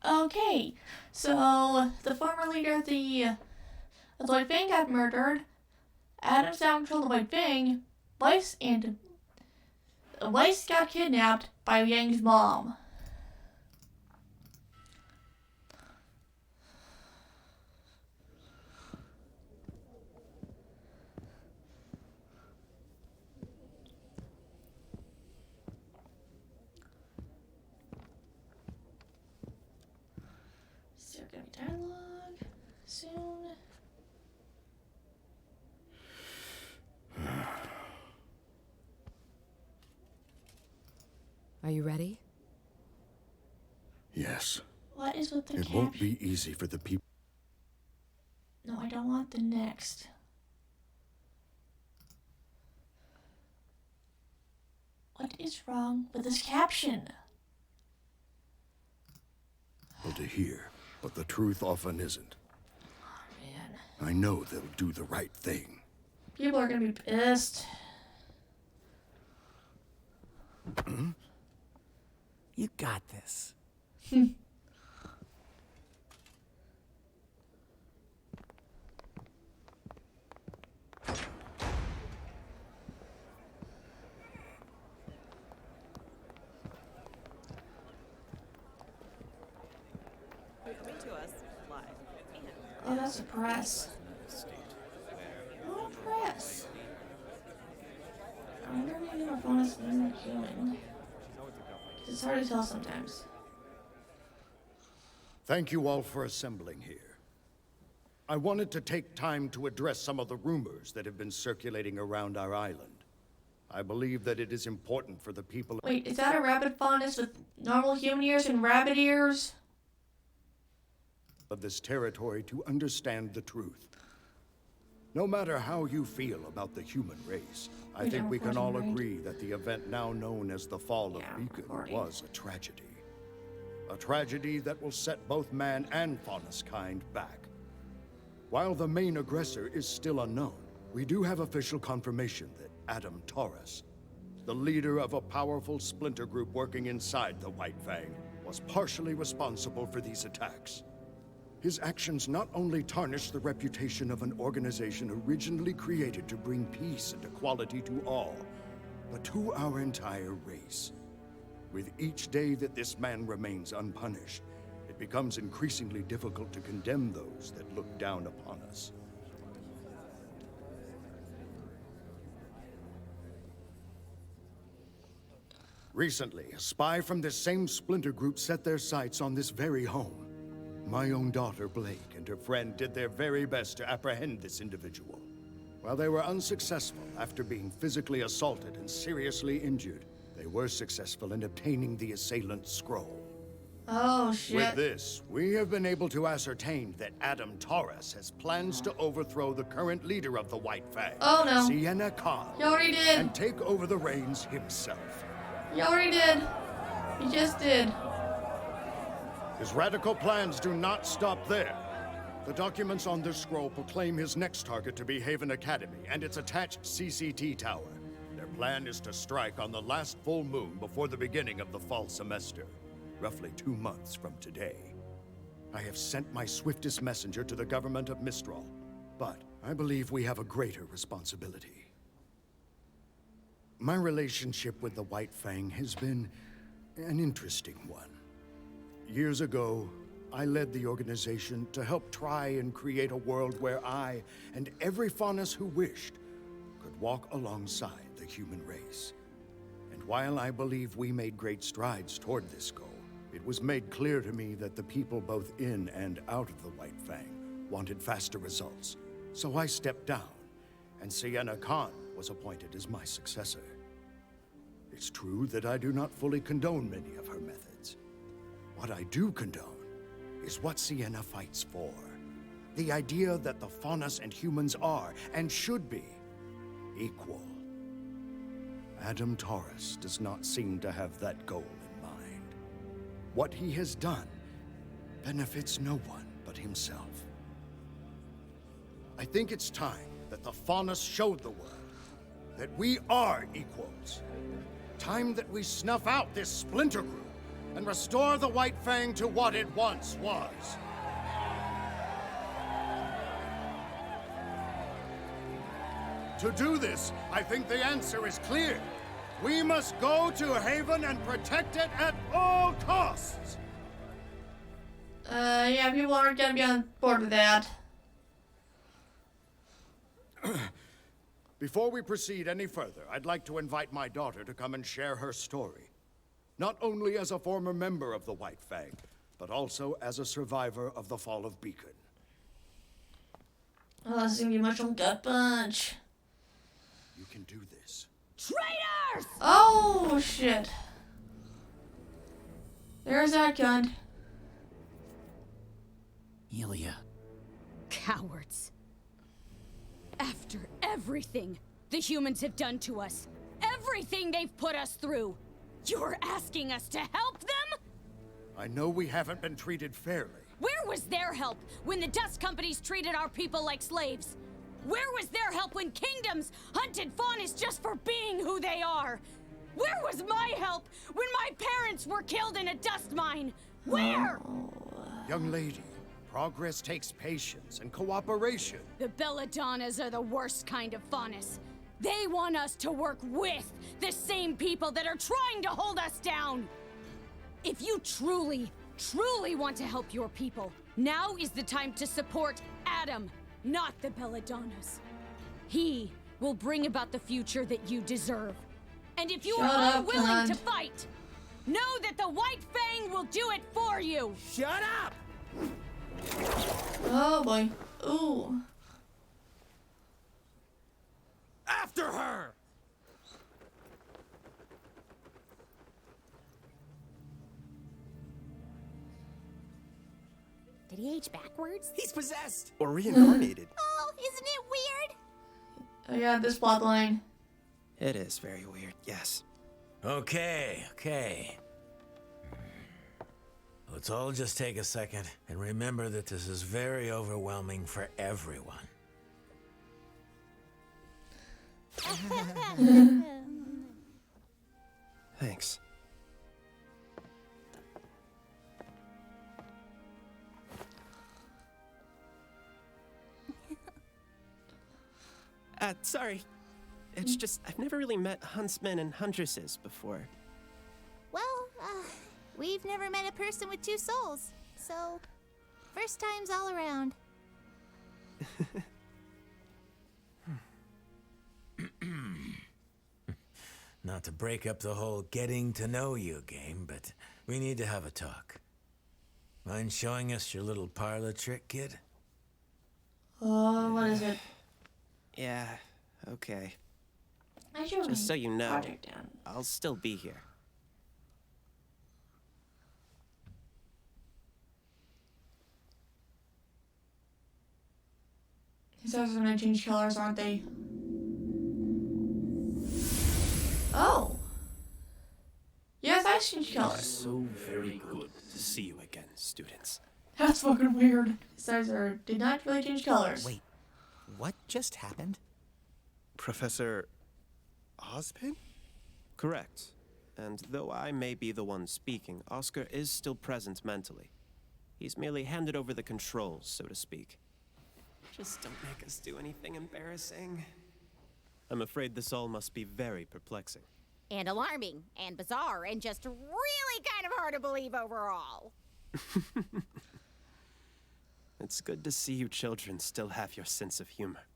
Okay, so the former leader of the White Fang got murdered. Adam's now in control of the White Fang. Weiss got kidnapped by Yang's mom. Is there gonna be dialogue soon? Are you ready? Yes. What is with the It won't be easy for the people. No, I don't want the next. What is wrong with this caption? Well, to hear, but the truth often isn't. Oh, man. I know they'll do the right thing. People are gonna be pissed. You got this. Coming to us live. Oh, that's the press. What press? I wonder if maybe my phone is not human. It's hard to tell sometimes. Thank you all for assembling here. I wanted to take time to address some of the rumors that have been circulating around our island. I believe that it is important for the people. Wait, is that a rabbit faunus with normal human ears and rabbit ears? Of this territory to understand the truth. No matter how you feel about the human race, I think we can all agree that the event now known as the Fall of Beacon was a tragedy. A tragedy that will set both man and faunus kind back. While the main aggressor is still unknown, we do have official confirmation that Adam Taurus, the leader of a powerful splinter group working inside the White Fang, was partially responsible for these attacks. His actions not only tarnish the reputation of an organization originally created to bring peace and equality to all, but to our entire race. With each day that this man remains unpunished, it becomes increasingly difficult to condemn those that look down upon us. Recently, a spy from this same splinter group set their sights on this very home. My own daughter, Blake, and her friend did their very best to apprehend this individual. While they were unsuccessful after being physically assaulted and seriously injured, they were successful in obtaining the assailant's scroll. Oh, shit. With this, we have been able to ascertain that Adam Taurus has plans to overthrow the current leader of the White Fang, Oh, no. Sienna Khan, He already did. and take over the reins himself. He already did. He just did. His radical plans do not stop there. The documents on this scroll proclaim his next target to be Haven Academy and its attached CCT tower. Their plan is to strike on the last full moon before the beginning of the fall semester, roughly 2 months from today. I have sent my swiftest messenger to the government of Mistral, but I believe we have a greater responsibility. My relationship with the White Fang has been an interesting one. Years ago, I led the organization to help try and create a world where I and every faunus who wished could walk alongside the human race. And while I believe we made great strides toward this goal, it was made clear to me that the people both in and out of the White Fang wanted faster results. So I stepped down, and Sienna Khan was appointed as my successor. It's true that I do not fully condone many of her methods. What I do condone is what Sienna fights for. The idea that the faunus and humans are, and should be, equal. Adam Taurus does not seem to have that goal in mind. What he has done benefits no one but himself. I think it's time that the faunus showed the world that we are equals. Time that we snuff out this splinter group and restore the White Fang to what it once was. To do this, I think the answer is clear. We must go to Haven and protect it at all costs. Yeah, people aren't gonna be on board with that. Before we proceed any further, I'd like to invite my daughter to come and share her story. Not only as a former member of the White Fang, but also as a survivor of the fall of Beacon. Oh, this is gonna be a mushroom gut punch. You can do this. Traitors! Oh, shit. There's that gun. Ilya. Cowards. After everything the humans have done to us, everything they've put us through, you're asking us to help them? I know we haven't been treated fairly. Where was their help when the dust companies treated our people like slaves? Where was their help when kingdoms hunted Faunus just for being who they are? Where was my help when my parents were killed in a dust mine? Where? Young lady, progress takes patience and cooperation. The Belladonnas are the worst kind of Faunus. They want us to work with the same people that are trying to hold us down. If you truly want to help your people, now is the time to support Adam, not the Belladonnas. He will bring about the future that you deserve. And if you are unwilling to fight, know that the White Fang will do it for you! Shut up! Oh boy. Ooh. After her! Did he age backwards? He's possessed! Or reincarnated. Oh, isn't it weird? Oh yeah, this plot line. It is very weird, yes. Okay. Let's all just take a second and remember that this is very overwhelming for everyone. Thanks. Sorry. It's just, I've never really met huntsmen and huntresses before. Well, we've never met a person with two souls, so first times all around. Not to break up the whole getting to know you game, but we need to have a talk. Mind showing us your little parlor trick, kid? Oh, what is it? Yeah, okay. I should Just so you know, project down. I'll still be here. These guys are gonna change colors, aren't they? Oh. Yes, I changed colors. So very good to see you again, students. That's fucking weird. These guys did not really change colors. Wait, what just happened? Professor Ozpin? Correct. And though I may be the one speaking, Oscar is still present mentally. He's merely handed over the controls, so to speak. Just don't make us do anything embarrassing. I'm afraid this all must be very perplexing. And alarming, and bizarre, and just really kind of hard to believe overall. It's good to see you children still have your sense of humor.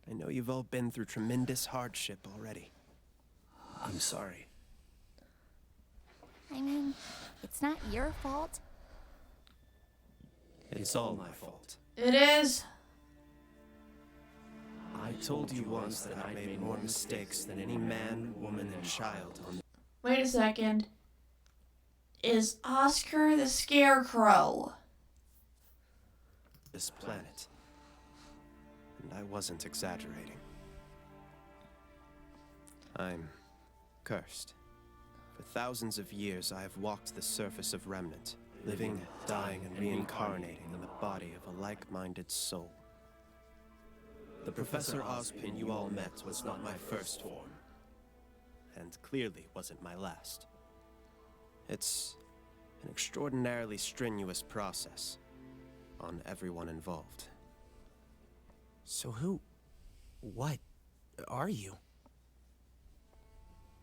I know you've all been through tremendous hardship already. I'm sorry. I mean, it's not your fault. It's all my fault. It is. I told you once that I made more mistakes than any man, woman, and child on Wait a second. Is Oscar the Scarecrow? this planet. And I wasn't exaggerating. I'm cursed. For thousands of years, I have walked the surface of Remnant, living, dying, and reincarnating in the body of a like-minded soul. The Professor Ozpin you all met was not my first form, and clearly wasn't my last. It's an extraordinarily strenuous process on everyone involved. So what are you?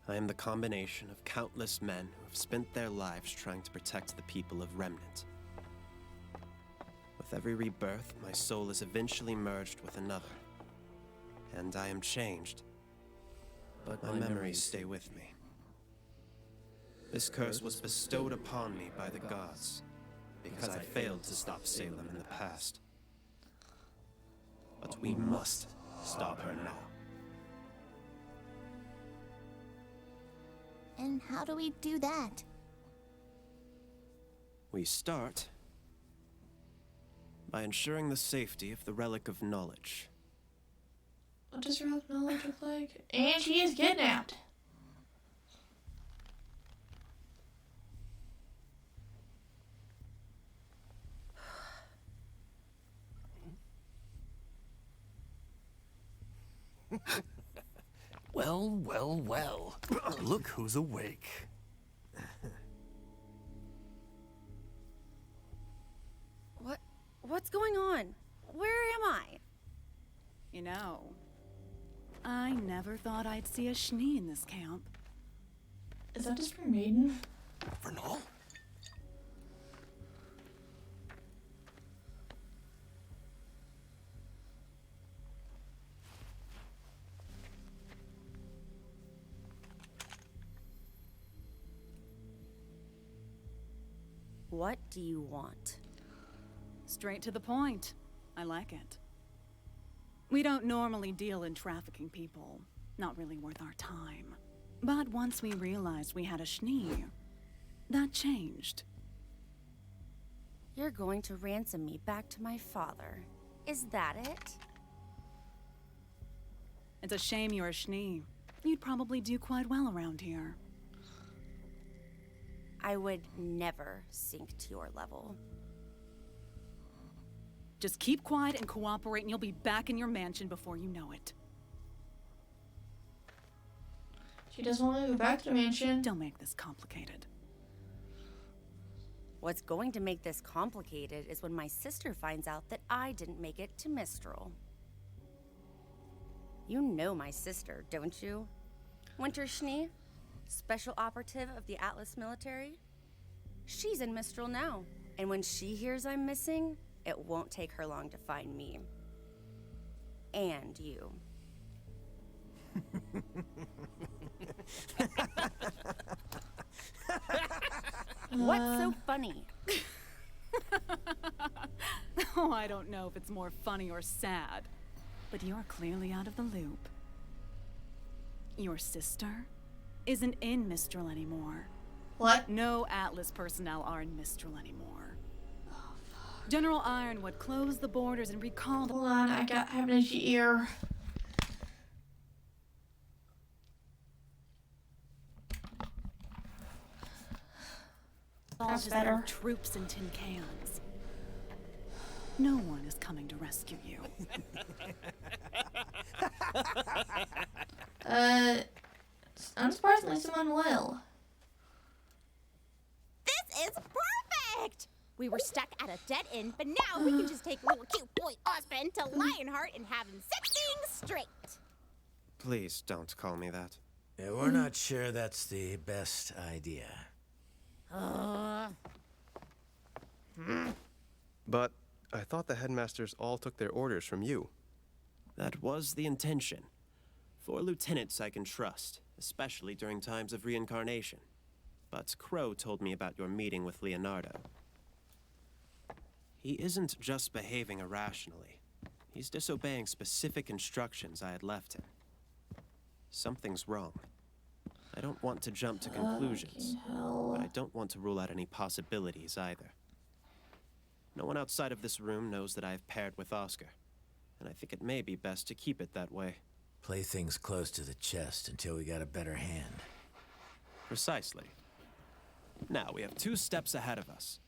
I am the combination of countless men who have spent their lives trying to protect the people of Remnant. With every rebirth, my soul is eventually merged with another. And I am changed. But my memories stay with me. This curse was bestowed upon me by the gods, because I failed to stop Salem in the past. But we must stop her now. And how do we do that? We start by ensuring the safety of the Relic of Knowledge. What does Relic of Knowledge look like? And she is kidnapped. Well. Look who's awake. What's going on? Where am I? You know, I never thought I'd see a Schnee in this camp. Is that just for Maiden? Vernal? What do you want? Straight to the point. I like it. We don't normally deal in trafficking people. Not really worth our time. But once we realized we had a Schnee, that changed. You're going to ransom me back to my father. Is that it? It's a shame you're a Schnee. You'd probably do quite well around here. I would never sink to your level. Just keep quiet and cooperate and you'll be back in your mansion before you know it. She doesn't want to go back to the mansion. Don't make this complicated. What's going to make this complicated is when my sister finds out that I didn't make it to Mistral. You know my sister, don't you? Winter Schnee, special operative of the Atlas military. She's in Mistral now, and when she hears I'm missing, it won't take her long to find me. And you. What's so funny? Oh, I don't know if it's more funny or sad, but you're clearly out of the loop. Your sister isn't in Mistral anymore. What? No Atlas personnel are in Mistral anymore. General Ironwood closed the borders and recalled. Hold on, I have an itchy ear. That's better. Troops in tin cans. No one is coming to rescue you. Unsurprisingly, someone will. This is perfect! We were stuck at a dead end, but now we can just take little cute boy Osmond to Lionheart and have him set things straight. Please don't call me that. Yeah, we're not sure that's the best idea. But I thought the headmasters all took their orders from you. That was the intention. 4 lieutenants I can trust, especially during times of reincarnation. But Crow told me about your meeting with Leonardo. He isn't just behaving irrationally. He's disobeying specific instructions I had left him. Something's wrong. I don't want to jump to conclusions, but I don't want to rule out any possibilities either. No one outside of this room knows that I have paired with Oscar, and I think it may be best to keep it that way. Play things close to the chest until we got a better hand. Precisely. Now, we have 2 steps ahead of us.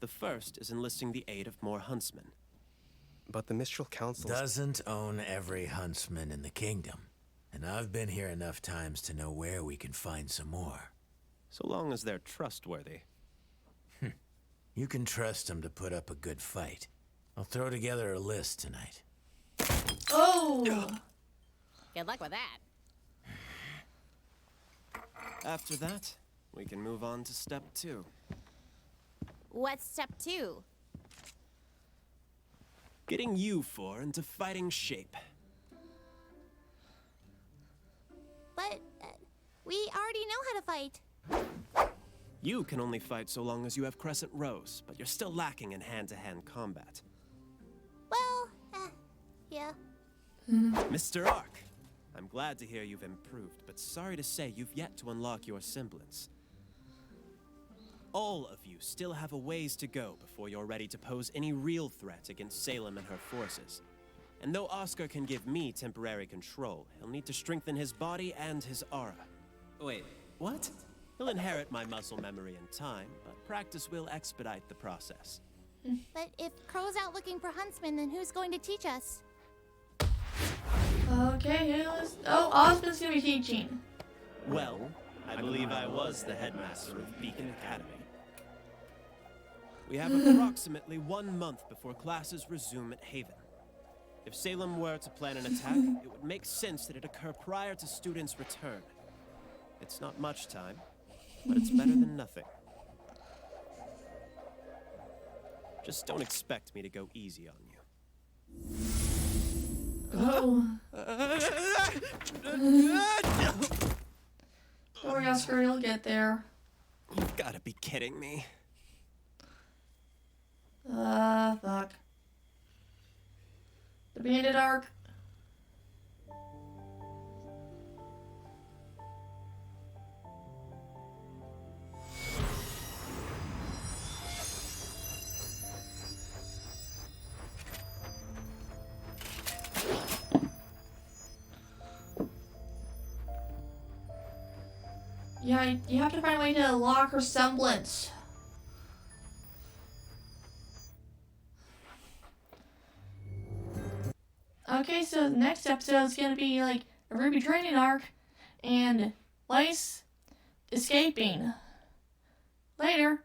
The first is enlisting the aid of more huntsmen. But the Mistral Council doesn't own every huntsman in the kingdom. And I've been here enough times to know where we can find some more. So long as they're trustworthy. You can trust him to put up a good fight. I'll throw together a list tonight. Oh! Good luck with that. After that, we can move on to step 2. What's step 2? Getting you four into fighting shape. But we already know how to fight. You can only fight so long as you have crescent rows, but you're still lacking in hand-to-hand combat. Well, yeah. Mr. Ark, I'm glad to hear you've improved, but sorry to say you've yet to unlock your semblance. All of you still have a ways to go before you're ready to pose any real threat against Salem and her forces. And though Oscar can give me temporary control, he'll need to strengthen his body and his aura. Wait, what? He'll inherit my muscle memory in time, but practice will expedite the process. But if Crow's out looking for huntsmen, then who's going to teach us? Okay, oh, Osmond's gonna be teaching. Well, I believe I was the headmaster of Beacon Academy. We have approximately 1 month before classes resume at Haven. If Salem were to plan an attack, it would make sense that it occur prior to students' return. It's not much time, but it's better than nothing. Just don't expect me to go easy on you. Oh. Don't worry, Oscar, you'll get there. You've gotta be kidding me. Fuck. The bandit arc. Yeah, you have to find a way to unlock her semblance. Okay, so the next episode is going to be like a RWBY training arc and Weiss escaping. Later.